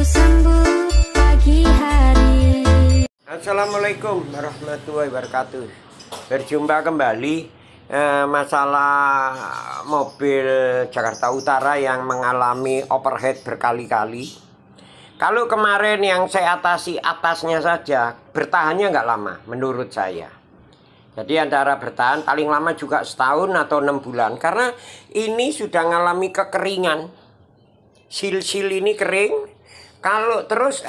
sambut pagi hari. Assalamualaikum warahmatullahi wabarakatuh. Berjumpa kembali masalah mobil Jakarta Utara yang mengalami overheat berkali-kali. Kalau kemarin yang saya atasi atasnya saja, bertahannya nggak lama menurut saya. Jadi antara bertahan paling lama juga setahun atau 6 bulan. Karena ini sudah mengalami kekeringan. Sil-sil ini kering. Kalau terus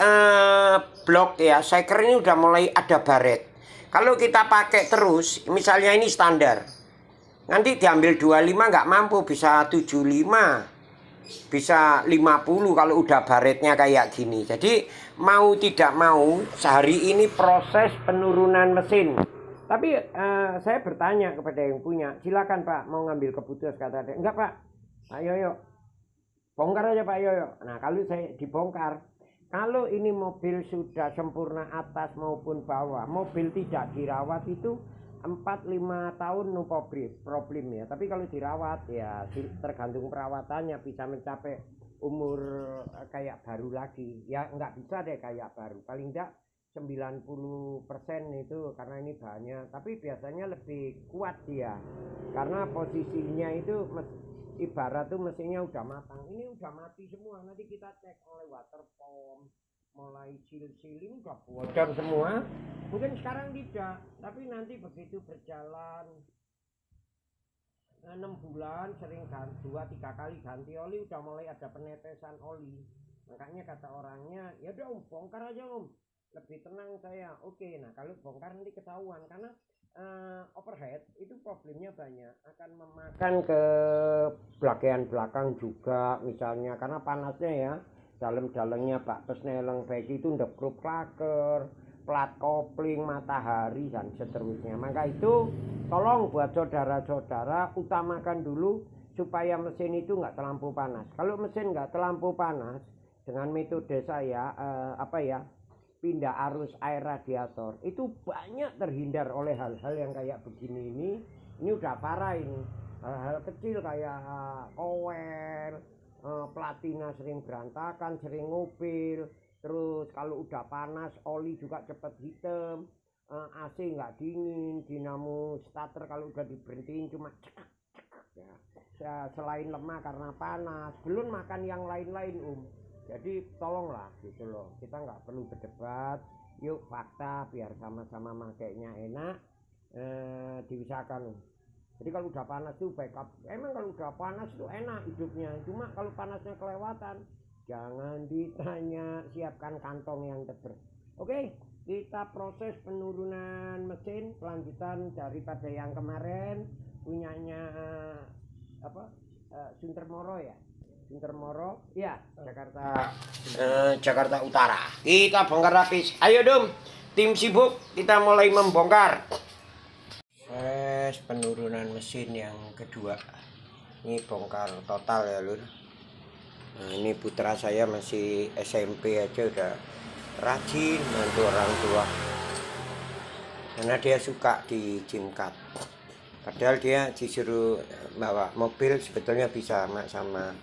blok ya, saya kira ini udah mulai ada baret. Kalau kita pakai terus, misalnya ini standar. Nanti diambil 25 nggak mampu, bisa 75. Bisa 50 kalau udah baretnya kayak gini. Jadi mau tidak mau sehari ini proses penurunan mesin. Tapi saya bertanya kepada yang punya, silakan Pak mau ngambil keputusan, kata dia. Enggak Pak, Pak Yoyo, bongkar aja Pak Yoyo. Nah kalau saya dibongkar, kalau ini mobil sudah sempurna atas maupun bawah, mobil tidak dirawat itu 4-5 tahun no problem ya. Tapi kalau dirawat ya tergantung perawatannya, bisa mencapai umur kayak baru lagi. Ya nggak bisa deh kayak baru, paling enggak 90% itu karena ini bahannya. Tapi biasanya lebih kuat dia karena posisinya itu ibarat tuh mesinnya udah matang. Ini udah mati semua. Nanti kita cek oleh water pump, mulai sil-sil ini udah bocor semua. Mungkin sekarang tidak, tapi nanti begitu berjalan 6 bulan sering 2-3 kali ganti oli, udah mulai ada penetesan oli. Makanya kata orangnya, ya udah Om, bongkar aja Om, lebih tenang saya. Oke, nah kalau bongkar nanti ketahuan karena overhead itu problemnya banyak, akan memakan ke bagian belakang juga misalnya karena panasnya ya, dalam-dalamnya bak pesneleng baik itu ndekrup klaker, plat kopling, matahari dan seterusnya. Maka itu tolong buat saudara-saudara utamakan dulu supaya mesin itu nggak terlampau panas. Kalau mesin nggak terlampau panas, dengan metode saya pindah arus air radiator itu banyak terhindar oleh hal-hal yang kayak begini ini udah parah ini. Hal-hal kecil kayak kower, platina sering berantakan, sering ngupil, terus kalau udah panas oli juga cepet hitam, AC nggak dingin, dinamo starter kalau udah diberhentiin cuma cekak ya. Selain lemah karena panas, belum makan yang lain-lain Jadi tolonglah gitu loh, kita nggak perlu berdebat, yuk fakta biar sama-sama makainya enak, diusahakan. Jadi kalau udah panas tuh backup, emang kalau udah panas tuh enak hidupnya, cuma kalau panasnya kelewatan, jangan ditanya, siapkan kantong yang tebal. Oke, kita proses penurunan mesin, kelanjutan daripada yang kemarin, punyanya Suntermoro ya? Suntermoro, ya, Jakarta Utara. Kita bongkar rapis. Ayo Dum, tim sibuk, kita mulai membongkar. Penurunan mesin yang kedua. Ini bongkar total ya Lur. Nah, ini putra saya masih SMP aja udah rajin bantu orang tua. Karena dia suka di Jimkat. Padahal dia disuruh bawa mobil sebetulnya bisa sama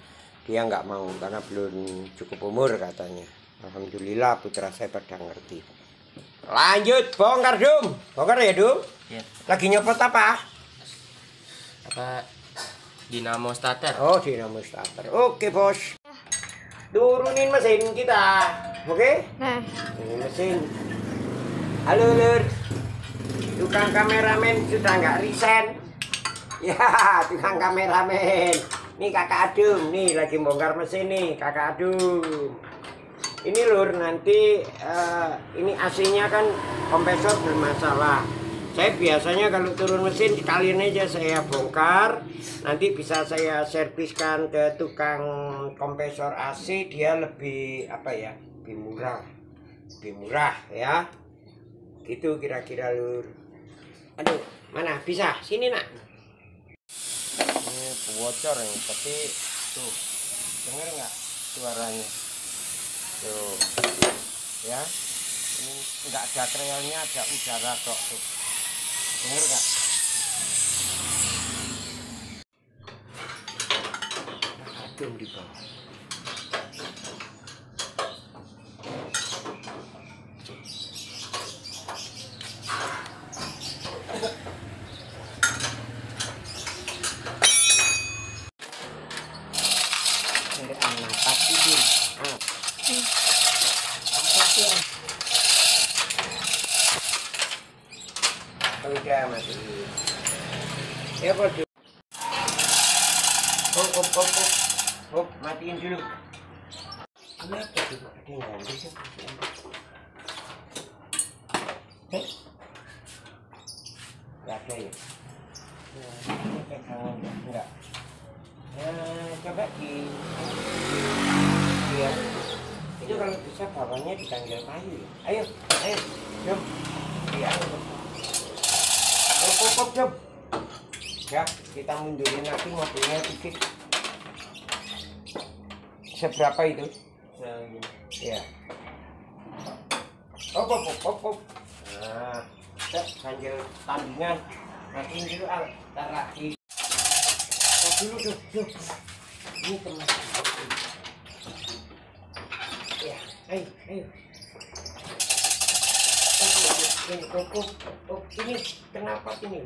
dia nggak mau karena belum cukup umur katanya. Alhamdulillah putra saya pada ngerti. Lanjut bongkar Dum. Bongkar ya Dum? Ya. Lagi nyopot apa? Dinamo starter. Oh, dinamo starter. Oke bos. Turunin mesin kita. Oke? Nah, Ini mesin. Halo Lur. Tukang kameramen sudah nggak resign. Ya, tukang kameramen. Nih kakak Adum, nih lagi bongkar mesin nih kakak Adum. Ini Lur, nanti ini AC-nya kan kompresor bermasalah. Saya biasanya kalau turun mesin sekalian aja saya bongkar. Nanti bisa saya serviskan ke tukang kompresor AC, dia lebih lebih murah ya. Gitu kira-kira Lur. Aduh, mana bisa? Sini nak. Ini bocor ya, tapi tuh dengar nggak suaranya? Tuh ya, ini nggak ada trailnya, ada udara kok tuh. Dengar nggak? Adum di bawah. Ya matiin. Ya bos. Hop, matiin dulu. Kenapa tuh ada yang ganti sih? Gak ada ya? Ini pegangan enggak? Coba ya. Itu kalau bisa bawahnya ditanggal kayu ya. Ayo, jom. Ya, jom. Ya, kita mundurin lagi mobilnya dikit. Seberapa itu? Ya. Hop. Nah, sambil tandingan. Matiin dulu taruh di. Dulu tuh. Ini teman. Ya, ayo. Ini ini kenapa ini?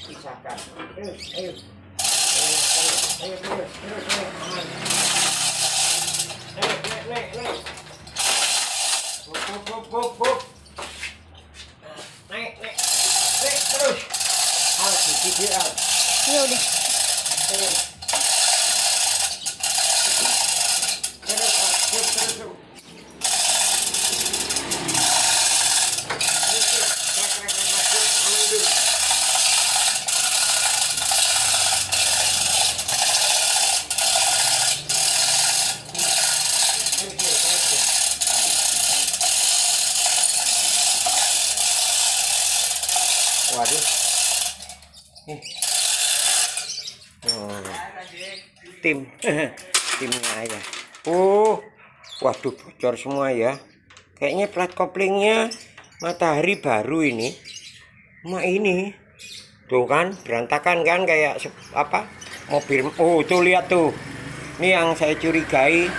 Pisahkan. Ayo. Terus. Aman. Naik. Hop. Naik terus. Di Ya udah. Terus. Waduh. Timnya ya. Waduh bocor semua ya. Kayaknya plat koplingnya Matahari baru ini. Ini. Tuh kan berantakan kan kayak apa? Mobil. Tuh lihat tuh. Ini yang saya curigai.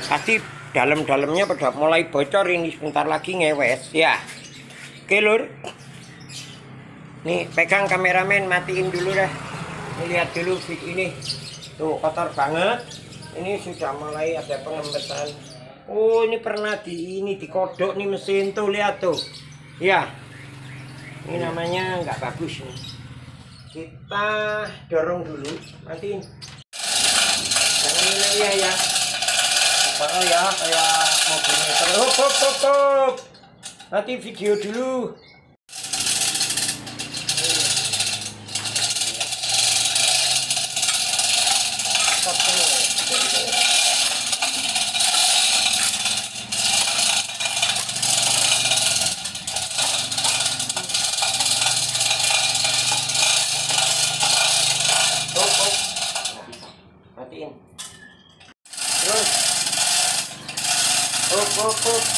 Pasti dalam-dalamnya pada mulai bocor ini, sebentar lagi ngewes ya. Oke lur. Nih pegang kameramen, matiin dulu dah. Lihat dulu video ini. Tuh kotor banget. Ini sudah mulai ada pengembesan. Ini pernah dikodok nih mesin tuh, lihat tuh. Ya. Ini namanya nggak bagus nih. Kita dorong dulu, matiin. Jangan ini ya. Supaya ya kayak mobilnya hop. Nanti video dulu. Matiin. Terus.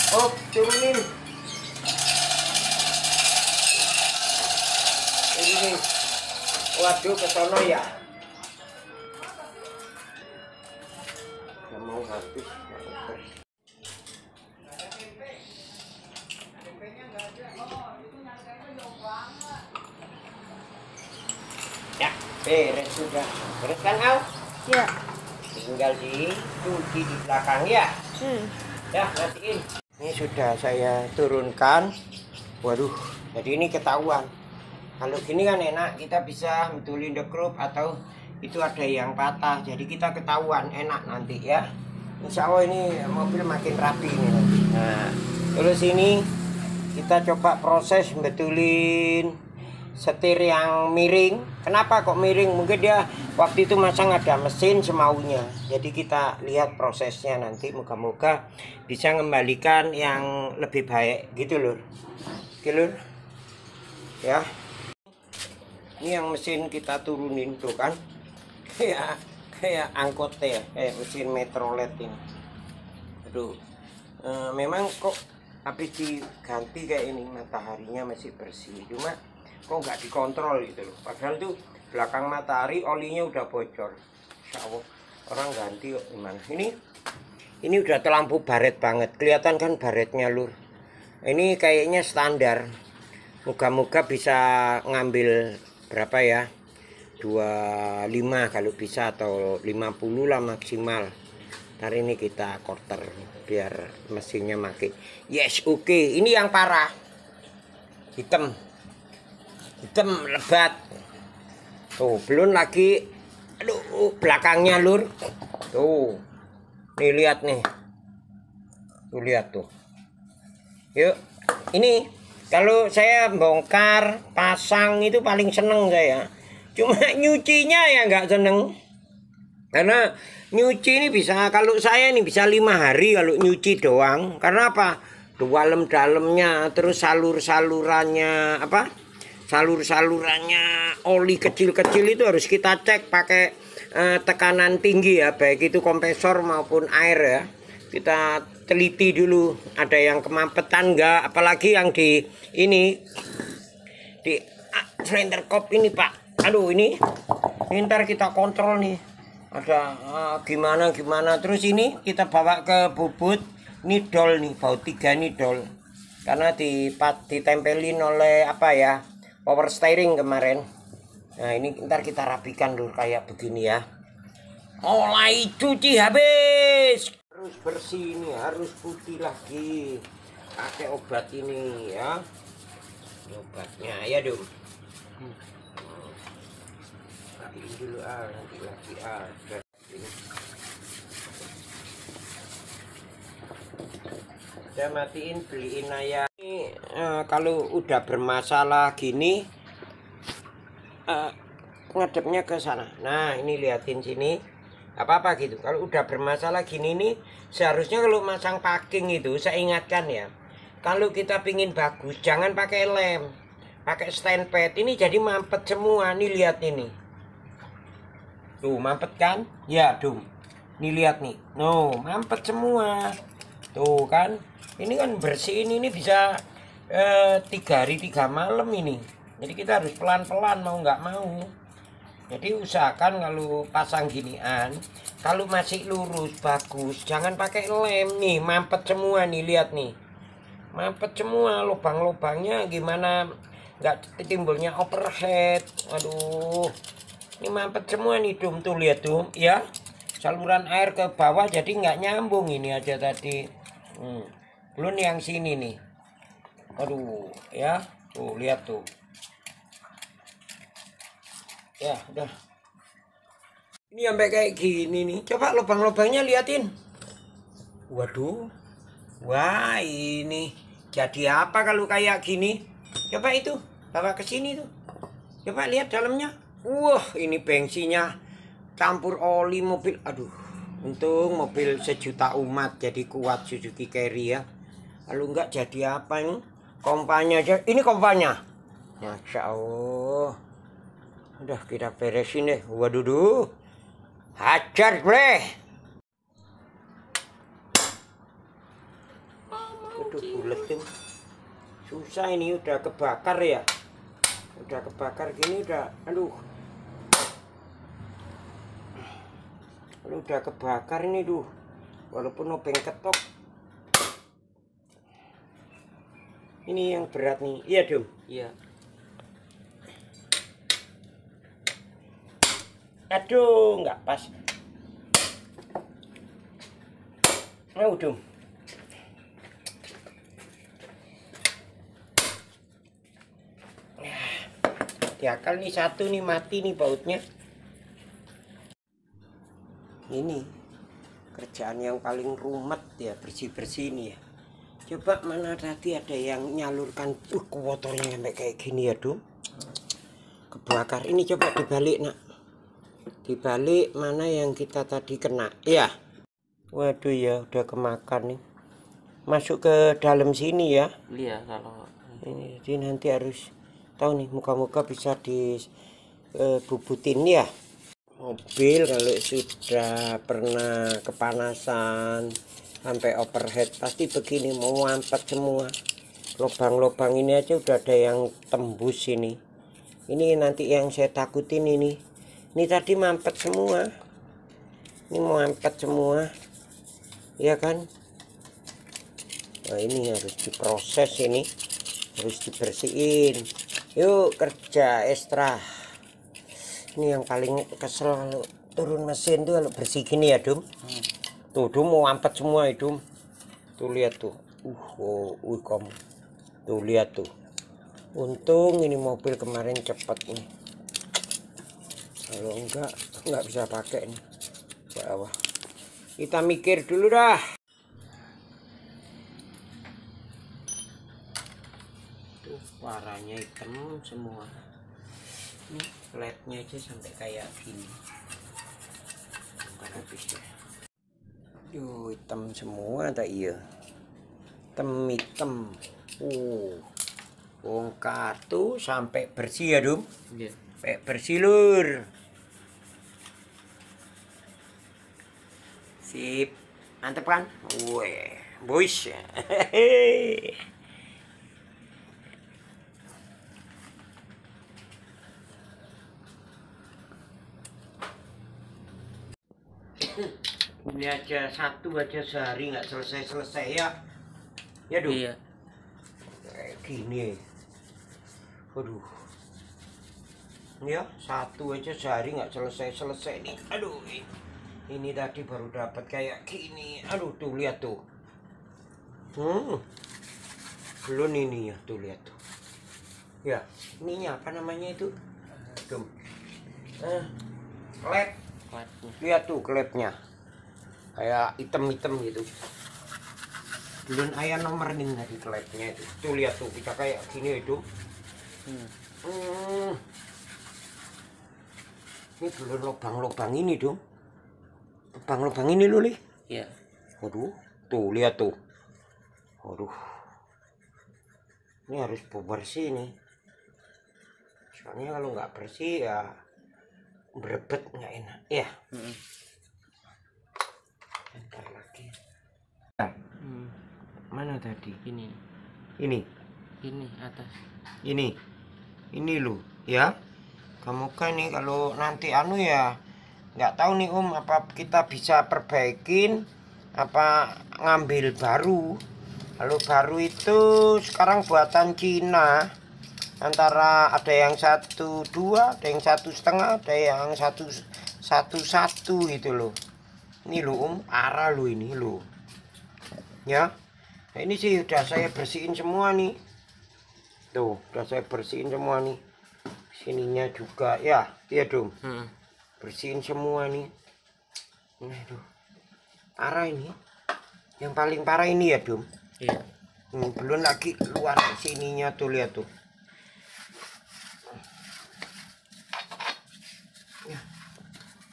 Hop, turunin. Ini. Waduh, ke sono ya. Mau habis. Ya, beres sudah. Beres kan, Al? Ya. Tinggal cuci di belakang ya. Ya, matiin. Ini sudah saya turunkan. Waduh, jadi ini ketahuan. Kalau gini kan enak, kita bisa betulin dekrup atau itu ada yang patah. Jadi kita ketahuan, enak nanti ya. Insya Allah ini mobil makin rapi ini nanti. Nah, terus ini kita coba proses betulin setir yang miring. Kenapa kok miring? Mungkin dia waktu itu masang ada mesin semaunya. Jadi kita lihat prosesnya nanti, moga-moga bisa mengembalikan yang lebih baik gitu lur. Oke lur. Ya. Ini yang mesin kita turunin tuh kan. Kayak angkot ya, kayak mesin Metrolet ini. Aduh. Memang kok habis diganti kayak ini, mataharinya masih bersih. Cuma kok nggak dikontrol gitu loh. Padahal tuh belakang matahari olinya udah bocor. Insya Allah orang ganti kok gimana. Ini udah lampu baret banget. Kelihatan kan baretnya lur. Ini kayaknya standar. Moga-moga bisa ngambil berapa ya? 25 kalau bisa atau 50 lah maksimal. Ntar ini kita quarter biar mesinnya makin. Yes, oke. Ini yang parah. Hitam. hitam lebat. Tuh, belum lagi, aduh, belakangnya lur. Tuh, nih lihat nih. Tuh lihat tuh. Yuk, ini kalau saya bongkar, pasang itu paling seneng saya. Cuma nyucinya ya nggak seneng. Karena nyuci ini bisa, kalau saya ini bisa 5 hari kalau nyuci doang. Karena apa? Dalam-dalamnya, terus salur-salurannya, apa? Salur-salurannya oli kecil-kecil itu harus kita cek pakai tekanan tinggi ya, baik itu kompresor maupun air ya. Kita teliti dulu ada yang kemampetan enggak, apalagi yang di ini di slender kop ini Pak. Aduh ini ntar kita kontrol nih. Ada gimana terus ini kita bawa ke bubut nidol nih, baut 3 nidol karena ditempelin oleh apa ya, power steering kemarin. Nah ini ntar kita rapikan dulu kayak begini ya. Mulai cuci habis, harus bersih ini, harus putih lagi pakai obat ini ya, obatnya ya dong. Rapiin dulu nanti lagi ini. Saya matiin, beliin ayam ini. Kalau udah bermasalah gini ngadepnya ke sana. Nah ini liatin sini, apa-apa gitu. Kalau udah bermasalah gini nih, seharusnya kalau masang packing itu saya ingatkan ya, kalau kita pingin bagus jangan pakai lem, pakai stand pad. Ini jadi mampet semua. Nih lihat ini, tuh mampet kan ya dum. Nih lihat nih, no mampet semua tuh kan. Ini kan bersihin ini bisa 3 hari 3 malam ini. Jadi kita harus pelan-pelan mau nggak mau. Jadi usahakan kalau pasang ginian, kalau masih lurus bagus, jangan pakai lem. Nih mampet semua nih, lihat nih, mampet semua, lubang-lubangnya gimana nggak timbulnya overhead. Aduh, ini mampet semua nih dum, tuh lihat tuh ya, saluran air ke bawah jadi nggak nyambung ini aja tadi. Belum yang sini nih, aduh ya, tuh lihat tuh. Ya udah, ini sampai kayak gini nih. Coba lubang-lubangnya liatin. Waduh, wah ini jadi apa kalau kayak gini? Coba itu bawa ke sini tuh. Coba lihat dalamnya. Wah ini bensinnya campur oli mobil. Aduh, untung mobil sejuta umat jadi kuat Suzuki Carry ya. Kalau enggak jadi apa ini? Kompanya aja. Ini kompanya. Masya Allah. Udah kita beresin deh. Waduh, hajar bre. Waduh bulet tuh. Susah ini, udah kebakar ya. Udah kebakar gini udah, aduh. Kalau udah kebakar ini tuh, walaupun obeng ketok. Ini yang berat nih. Iya dong. Iya. Aduh, nggak pas. Mau dong. Diakal nih satu nih, mati nih bautnya. Ini kerjaan yang paling rumet ya, bersih-bersih ini ya. Coba mana tadi ada yang nyalurkan kotornya sampai kayak gini ya dong. Kebakar. Ini coba dibalik nak. Dibalik mana yang kita tadi kena ya. Waduh ya udah kemakan nih, masuk ke dalam sini ya. Iya kalau Ini jadi nanti harus tahu nih, muka-muka bisa dibubutin ya. Mobil kalau sudah pernah kepanasan sampai overhead pasti begini, mau mampet semua. Lubang-lubang ini aja udah ada yang tembus ini. Ini nanti yang saya takutin ini. Ini tadi mampet semua. Ini mampet semua. Iya kan? Nah ini harus diproses ini. Harus dibersihin. Yuk kerja ekstra. Ini yang paling kesel kalau turun mesin tuh kalau bersih gini ya Dum. Tuh Dum mau mampet semua ya Dum. Tuh lihat tuh. Kamu. Tuh lihat tuh. Untung ini mobil kemarin cepet nih. Kalau enggak nggak bisa pakai nih bawah. Kita mikir dulu dah. Tuh warnanya hitam semua. Nih lednya aja sampai kayak gini. Bukan habis ya. Yuh hitam semua tak iya. Hitam. Bongkar tuh sampai bersih ya Dum. Iya. Sampai bersih lur. Sip, mantep kan? Weh, boys. Ini aja satu aja sehari nggak selesai ya. Ya Dum. Iya. Kayak gini. Aduh. Ya satu aja sehari nggak selesai nih. Aduh. Ini tadi baru dapat kayak gini. Aduh tuh lihat tuh. Belum ini ya tuh lihat tuh. Ya, ininya apa namanya itu? Tuh. Klep. Lihat tuh klepnya. Kayak hitam-hitam gitu. Belum ayah nomerin tadi klepnya itu. Tuh lihat tuh kita kayak gini itu. Ini belum lubang-lubang ini dong. Lubang-lubang ini loh, Li. Iya. Waduh, tuh lihat tuh. Waduh. Ini harus bersih nih. Soalnya kalau nggak bersih ya berebet nggak enak. Ya. Bentar lagi. Mana tadi? Ini atas. Ini lu, ya. Kamu kan nih kalau nanti ya nggak tahu nih apa kita bisa perbaikin apa ngambil baru. Kalau baru itu sekarang buatan Cina, antara ada yang 1,2, ada yang 1,5, ada yang 1,1 gitu loh. Ini loh arah lo ini loh ya. Nah, ini sih udah saya bersihin semua nih tuh, udah saya bersihin semua nih, sininya juga ya, iya dong. Bersihin semua nih. Aduh. Parah ini. Yang paling parah ini ya, Dum. Iya. Belum lagi luar sininya tuh lihat tuh.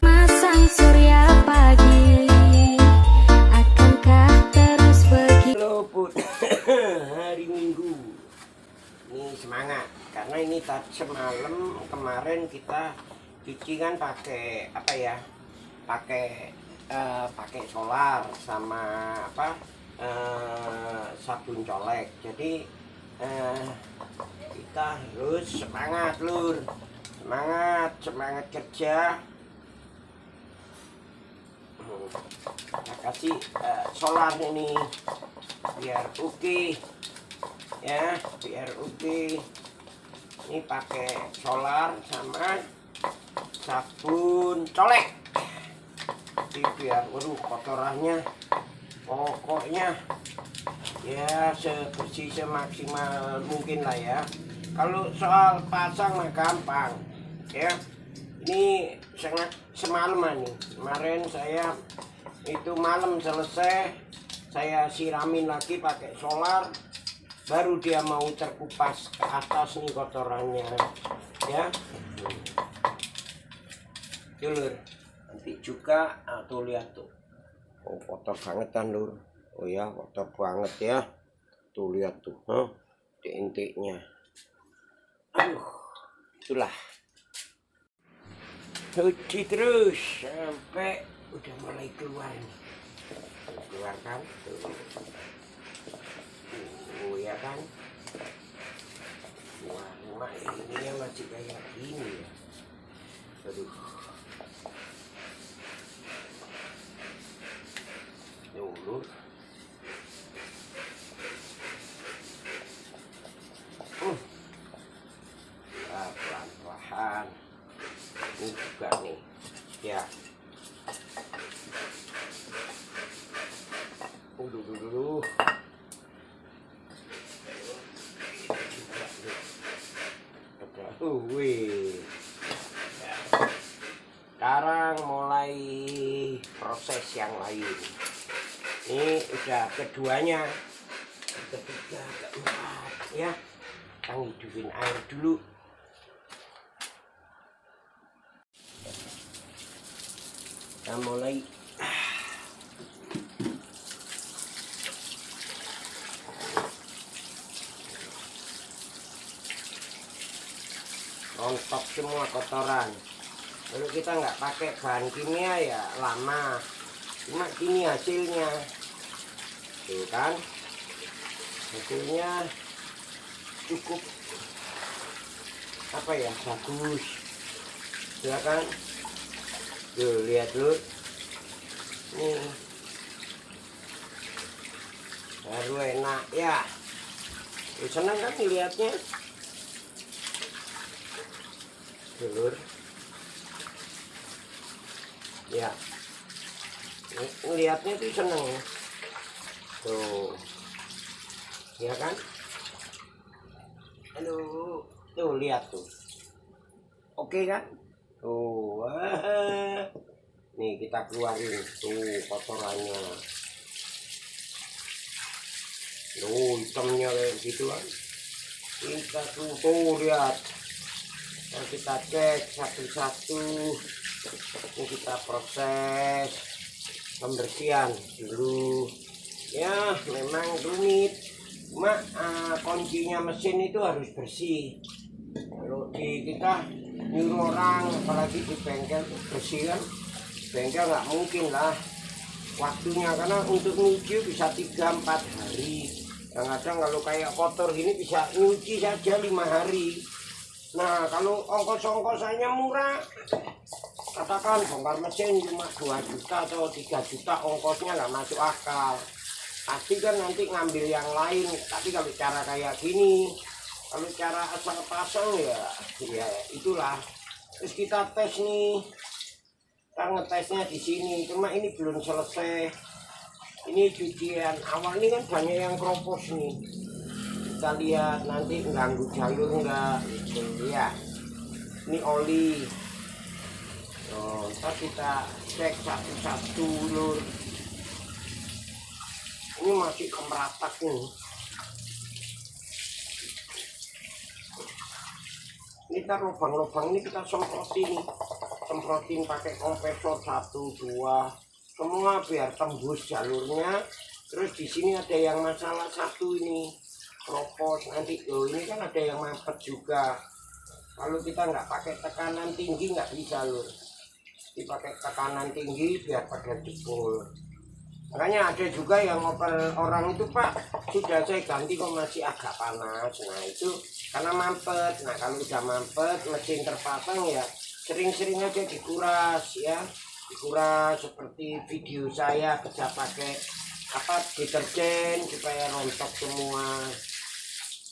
Masang surya pagi, akankah terus begitu? Halo Put. Hari Minggu. Ini semangat karena ini tadi semalam kemarin kita cuci kan pakai apa ya? Pakai solar sama apa? Sabun colek. Jadi kita harus semangat lur. Semangat kerja. Kita kasih solar ini biar oke. Ya, biar oke. Ini pakai solar sama sabun colek. Jadi biar waduh kotorannya pokoknya ya sebersih semaksimal mungkin lah ya. Kalau soal pasang mah gampang ya. Ini sangat semalaman nih. Kemarin saya itu malam selesai, saya siramin lagi pakai solar, baru dia mau terkupas ke atas nih kotorannya ya. Lur, nanti juga tuh lihat tuh. Oh kotor bangetan lur. Oh ya kotor banget ya. Tuh lihat tuh, intiknya. Aduh, itulah. Cuci terus sampai udah mulai keluar nih. Keluar kan? Tuh. Oh ya kan? Wah, ini yang masih kayak gini ya. Aduh. Dulu. Pelan-pelan. Ini juga nih ya. Dulu wih. Sekarang mulai proses yang lain. Ini udah keduanya, ketiga, keempat, ya. Kita ngidupin air dulu. Kita mulai. Rontok semua kotoran. Kalau kita nggak pakai bahan kimia ya lama. Cuma gini hasilnya. Tuh kan. Hasilnya cukup apa ya, bagus. Ya kan. Tuh lihat dulu. Nih. Baru enak ya. Senang kan dilihatnya. Telur ya, ngelihatnya tuh seneng tuh ya kan. Aduh, tuh lihat tuh, oke kan tuh. Nih kita keluarin tuh kotorannya tuh, hitamnya kayak gitu kan. Kita tuh lihat. Nah, kita cek satu-satu. Ini kita proses pembersihan dulu. Ya memang rumit, cuma kuncinya mesin itu harus bersih. Kalau di kita nyuruh orang, apalagi di bengkel bersih kan, bengkel nggak mungkin lah waktunya, karena untuk nyuci bisa 3-4 hari. Kadang-kadang kalau kayak kotor gini bisa nyuci saja 5 hari. Nah kalau ongkos-ongkosannya murah, katakan bongkar mesin cuma 2 juta atau 3 juta, ongkosnya nggak masuk akal. Pasti kan nanti ngambil yang lain. Tapi kalau cara kayak gini, kalau cara asal pasang ya itulah. Terus kita tes nih, kita ngetesnya di sini. Cuma ini belum selesai. Ini cucian awal ini kan banyak yang keropos nih. Kita lihat nanti ganggu jalur enggak gitu ya. Ini oli. Ntar kita cek satu-satu lur. Ini masih kemeratak nih. Ini kita lubang-lubang ini kita semprotin pakai kompresor 1, 2 semua biar tembus jalurnya. Terus di sini ada yang masalah satu ini, kropos nanti. Ini kan ada yang mampet juga. Kalau kita nggak pakai tekanan tinggi nggak bisa lur. Dipakai tekanan tinggi biar pada jebol. Makanya ada juga yang ngoper orang itu, Pak, sudah saya ganti kok masih agak panas. Nah itu karena mampet. Nah kalau udah mampet, mesin terpasang ya sering-sering aja dikuras ya. Dikuras seperti video saya bisa pakai deterjen supaya rontok semua.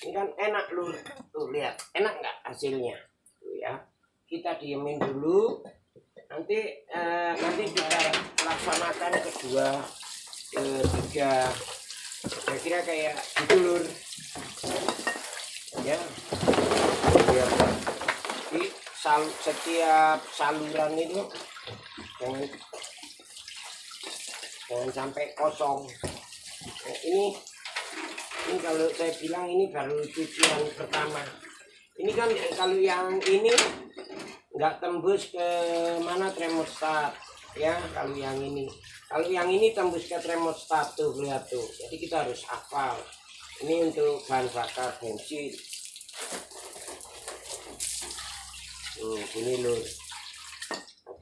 Ini kan enak lur, tuh lihat enak nggak hasilnya tuh ya. Kita diemin dulu, nanti kita laksanakan kedua, ketiga, kira-kira kayak gitu lur ya. Lihat di setiap saluran itu jangan sampai kosong. Nah, ini kalau saya bilang ini baru cucian pertama. Ini kan kalau yang ini nggak tembus ke mana termostat ya. Kalau yang ini tembus ke termostat tuh, lihat tuh. Jadi kita harus hafal. Ini untuk bahan bakar bensin. Ini lur.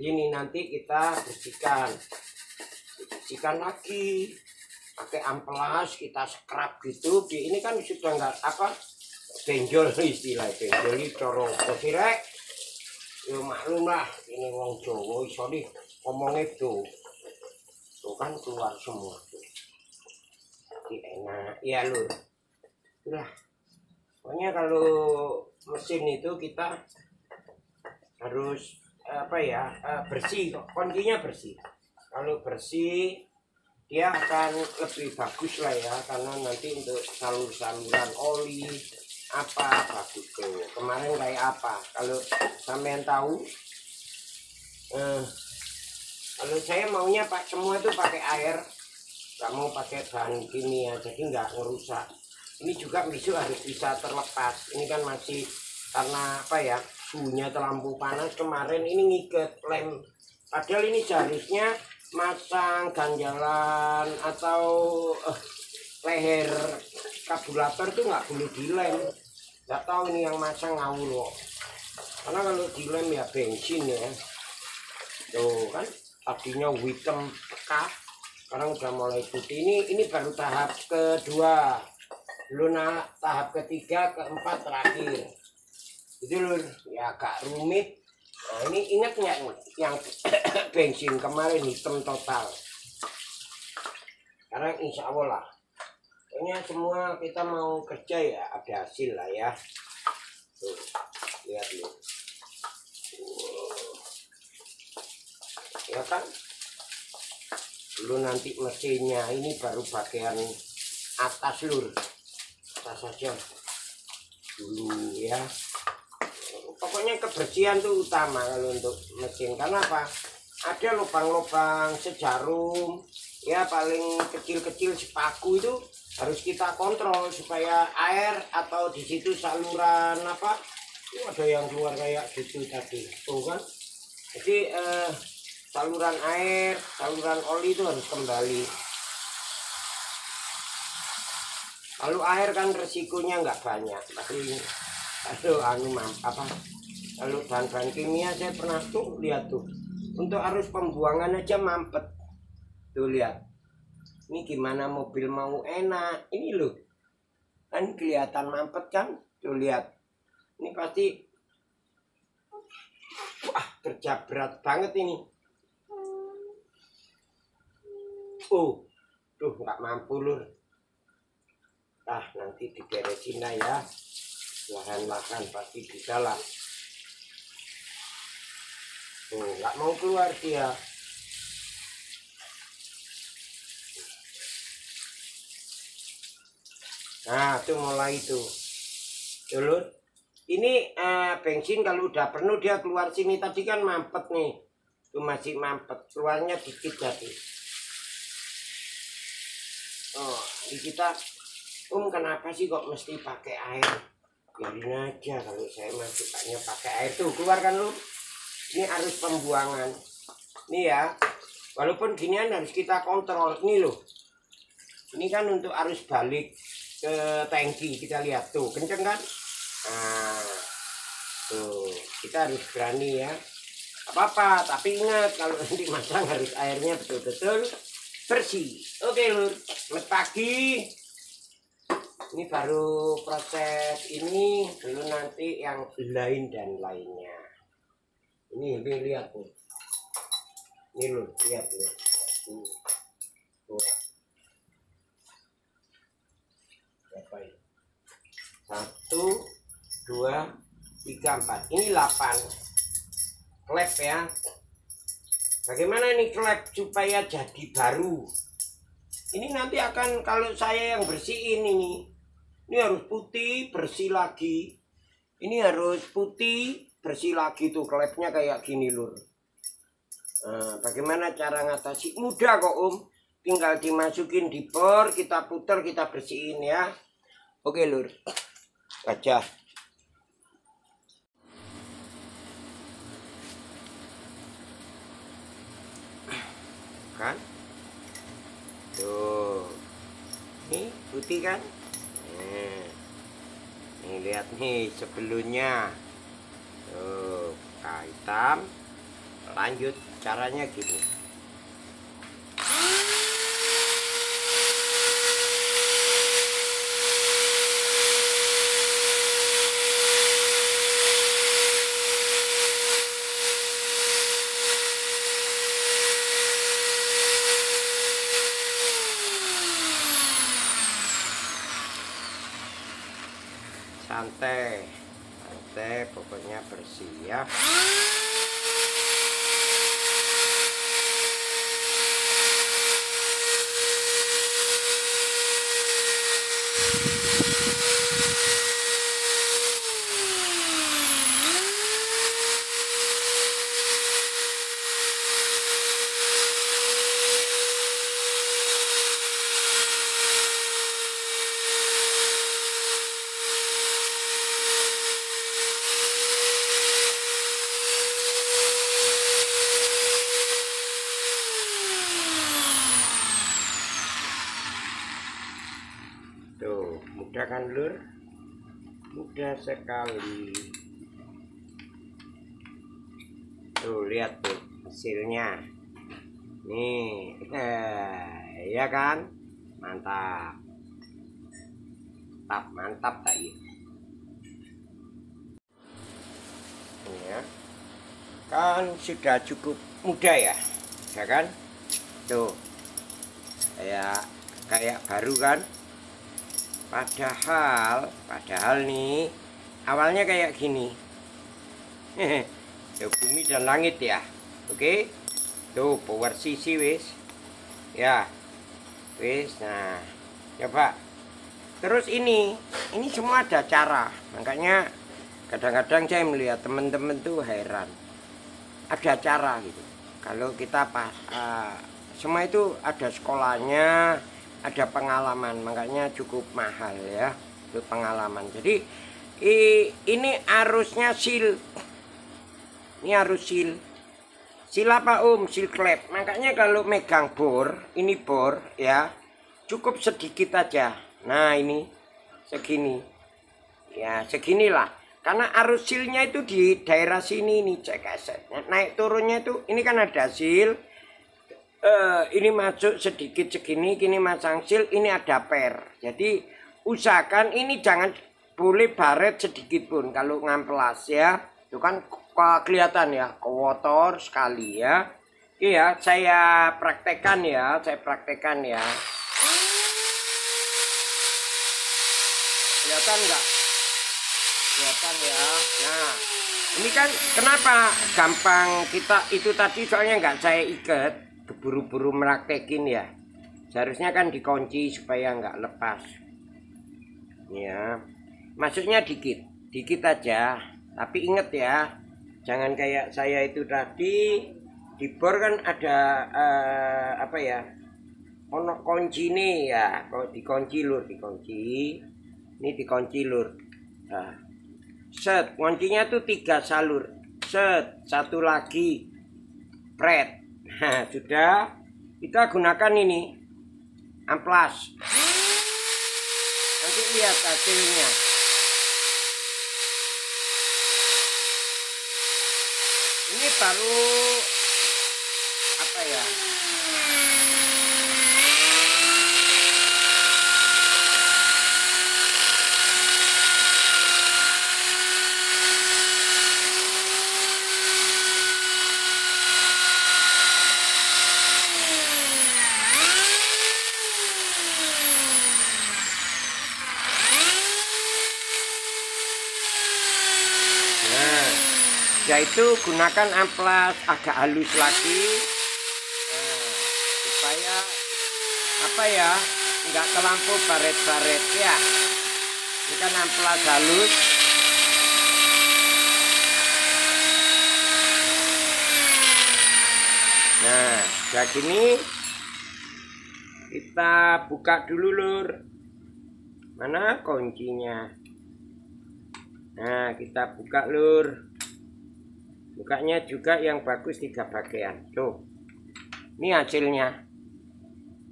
Ini nanti kita bersihkan lagi pakai amplas, kita scrub gitu. Ini kan sudah nggak benjol, istilah benjol itu coro posirek. Ya maklum lah, ini wong Jawa iso nih ngomong itu. Tuh kan keluar semua tuh. Jadi enak ya lur. Nah, pokoknya kalau mesin itu kita harus bersih, kuncinya bersih. Kalau bersih dia akan lebih bagus lah ya, karena nanti untuk saluran oli apa bagus tuh. Kemarin kayak apa? Kalau sampean tahu, kalau saya maunya pak semua itu pakai air, nggak mau pakai bahan kimia, jadi nggak ngerusak. Ini juga besok harus bisa terlepas. Ini kan masih karena apa ya, suhunya terlampau panas. Kemarin ini ngikat lem, padahal ini seharusnya masang ganjalan atau leher karburator itu nggak boleh dilem. Nggak tahu ini yang masang ngawur loh, karena kalau dilem ya bensin ya. Tuh kan tadinya hitam pekat, sekarang udah mulai putih. Ini baru tahap kedua, belum tahap ketiga, keempat, terakhir. Itu lur ya agak rumit. Nah ini ingat nggak yang bensin kemarin hitam total. Sekarang insya Allah lah, pokoknya semua kita mau kerja ya ada hasil lah ya. Tuh lihat lu, ya kan. Dulu nanti mesinnya ini baru bagian atas lur, atas saja dulu ya. Pokoknya kebersihan tuh utama kalau untuk mesin. Karena apa? Ada lubang-lubang sejarum ya, paling kecil-kecil sepaku itu harus kita kontrol supaya air atau di situ saluran apa itu ada yang keluar kayak gitu tadi tuh kan. Jadi saluran air, saluran oli itu harus kembali. Kalau air kan resikonya nggak banyak, tapi kalau bahan-bahan kimia saya pernah tuh lihat tuh, untuk arus pembuangan aja mampet. Tuh lihat, ini gimana mobil mau enak, ini loh, kan kelihatan mampet kan. Tuh lihat, ini pasti wah kerja berat banget ini. Oh, tuh nggak mampu lur. Ah nanti diberesin lah ya, lahan-lahan pasti bisa lah. Tuh nggak mau keluar dia. Nah tuh mulai tuh dulu. Ini bensin kalau udah penuh dia keluar sini. Tadi kan mampet nih, tuh masih mampet, keluarnya dikit jadi. Oh di kita kenapa sih kok mesti pakai air? Biarin aja, kalau saya mah sukanya pakai air. Tuh keluar kan lu, ini arus pembuangan nih ya. Walaupun ginian harus kita kontrol. Ini loh, ini kan untuk arus balik ke tangki. Kita lihat tuh kenceng kan. Nah tuh kita harus berani ya, apa-apa. Tapi ingat kalau nanti masang harus airnya betul-betul bersih. Oke lur, selamat pagi. Ini baru proses ini, belum nanti yang lain dan lainnya. Ini lihat nih. Ini loh, lihat nih. Tuh. Berapa ini? 1, 2, 3, 4. Ini 8. Klep ya. Bagaimana ini klep supaya jadi baru? Ini nanti akan, kalau saya yang bersihin ini harus putih bersih lagi. Ini harus putih bersih lagi tuh klepnya kayak gini lur. Nah, bagaimana cara ngatasi? Mudah kok tinggal dimasukin di bor, kita putar, kita bersihin ya. Oke lur, aja. Kan? Tuh, ini putih kan? Nih lihat nih sebelumnya. Tuh, hitam. Lanjut caranya gini. Santai, santai, pokoknya bersih ya. Tuh, mudah kan lur? Mudah sekali. Tuh, lihat tuh hasilnya. Nih, ya kan? Mantap. Mantap tak ya? Ini ya. Kan sudah cukup mudah ya. Ya kan? Tuh. Kayak baru kan? Padahal nih awalnya kayak gini. Ya, bumi dan langit ya. Oke. Tuh power sisi wis. Ya. Wis. Nah, coba. Terus ini semua ada cara. Makanya kadang-kadang saya melihat teman-teman tuh heran. Ada cara gitu. Kalau kita semua itu ada sekolahnya, ada pengalaman, makanya cukup mahal ya, itu pengalaman. Jadi ini arusnya sil, ini arus sil apa sil klep. Makanya kalau megang bor, ini bor ya, cukup sedikit aja. Nah ini segini, ya seginilah. Karena arus silnya itu di daerah sini nih, cek aset. Naik turunnya itu, ini kan ada sil. Ini masuk sedikit segini, kini masang sil, ini ada per. Jadi usahakan ini jangan boleh baret sedikit pun kalau ngamplas ya. Itu kan kelihatan ya, kotor sekali ya. Iya, saya praktekkan ya, Kelihatan nggak? Kelihatan ya. Nah, ini kan kenapa gampang kita itu tadi soalnya nggak saya ikat. Keburu-buru meraktekin ya, seharusnya kan dikunci supaya nggak lepas ya, maksudnya dikit aja, tapi inget ya, jangan kayak saya itu tadi di bor kan ada apa ya, ono kunci nih ya, kalau dikunci lur, ini dikunci lur. Nah, set kuncinya tuh 3 salur, set satu lagi pret. Nah, sudah kita gunakan ini amplas. Nanti lihat hasilnya. Ini baru apa ya? Yaitu gunakan amplas agak halus lagi, supaya apa ya, nggak terlampau baret-baret ya. Ini kan amplas halus. Nah, kayak gini kita buka dulu lur. Mana kuncinya? Nah, kita buka lur. Bukanya juga yang bagus 3 bagian. Tuh. Ini hasilnya.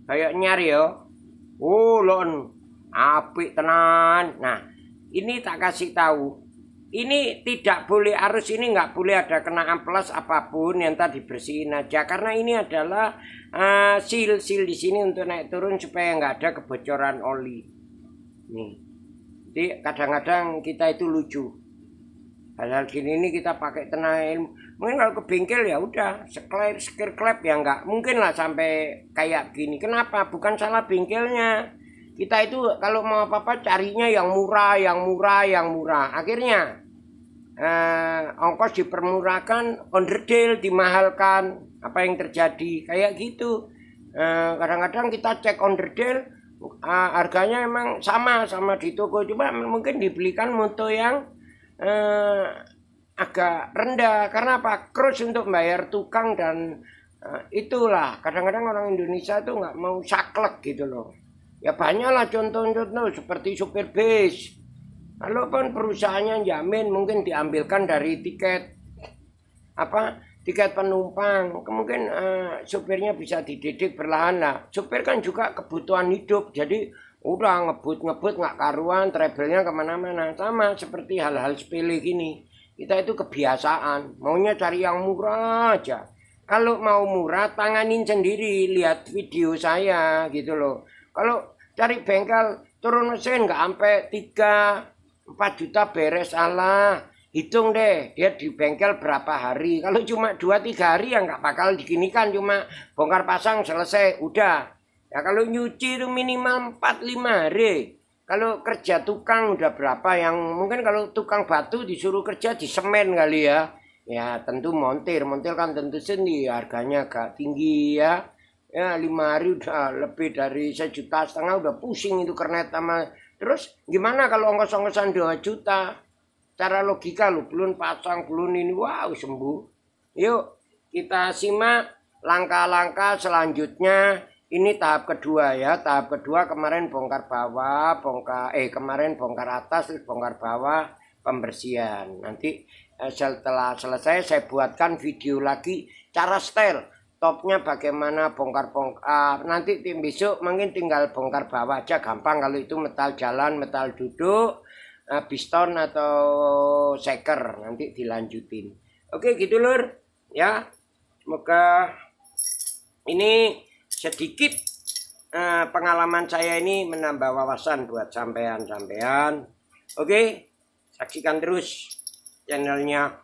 Kayak nyari yo. Oh, lon. Apik tenan. Nah, ini tak kasih tahu. Ini tidak boleh, arus ini nggak boleh ada kena amplas apapun, yang tadi bersihin aja. Karena ini adalah sil di sini untuk naik turun supaya nggak ada kebocoran oli. Nih. Jadi kadang-kadang kita itu lucu. Hal-hal gini ini kita pakai tenaga ilmu. Mungkin kalau ke bengkel ya udah skir klep ya nggak mungkin lah sampai kayak gini. Kenapa? Bukan salah bengkelnya. Kita itu kalau mau apa-apa carinya yang murah. Akhirnya ongkos dipermurahkan, onderdil dimahalkan. Apa yang terjadi? Kayak gitu. Kadang-kadang kita cek onderdil, harganya emang sama di toko. Cuma mungkin dibelikan moto yang agak rendah. Karena apa? Cross untuk bayar tukang dan itulah kadang-kadang orang Indonesia tuh nggak mau saklek gitu loh. Ya banyaklah contoh-contoh seperti supir bis. Walaupun perusahaannya jamin mungkin diambilkan dari tiket penumpang. Mungkin supirnya bisa dididik perlahan lah. Supir kan juga kebutuhan hidup. Jadi Udah ngebut nggak karuan, travelnya kemana-mana. Sama seperti hal-hal sepele gini. Kita itu kebiasaan, maunya cari yang murah aja. Kalau mau murah, tanganin sendiri, lihat video saya gitu loh. Kalau cari bengkel, turun mesin nggak sampai 3-4 juta beres, salah. Hitung deh, dia di bengkel berapa hari. Kalau cuma 2-3 hari ya nggak bakal diginikan, cuma bongkar pasang selesai, udah. Ya kalau nyuci itu minimal 4-5 hari. Kalau kerja tukang udah berapa, yang mungkin kalau tukang batu disuruh kerja di semen kali ya. Ya tentu montir kan tentu sendiri harganya agak tinggi ya. Ya 5 hari udah lebih dari 1,5 juta, udah pusing itu kernet sama. Terus gimana kalau ongkos-ongkosan 2 juta? Cara logika lu belum pasang, belum ini, wow sembuh. Yuk kita simak langkah-langkah selanjutnya. Ini tahap kedua ya. Tahap kedua kemarin bongkar bawah, kemarin bongkar atas, terus bongkar bawah, pembersihan. Nanti setelah selesai saya buatkan video lagi cara setel. Topnya bagaimana bongkar. Nanti besok mungkin tinggal bongkar bawah aja, gampang. Kalau itu metal jalan, metal duduk, piston atau seker, nanti dilanjutin. Oke gitu lur ya. Semoga ini sedikit pengalaman saya ini menambah wawasan buat sampean-sampean. Oke, saksikan terus channelnya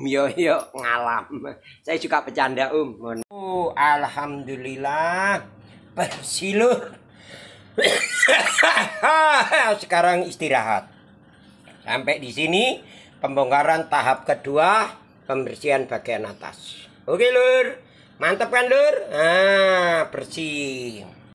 Yo Ngalam. Saya juga bercanda alhamdulillah bersih lur. Sekarang istirahat. Sampai di sini pembongkaran tahap kedua, pembersihan bagian atas. Oke lur. Mantap kan lur? Bersih.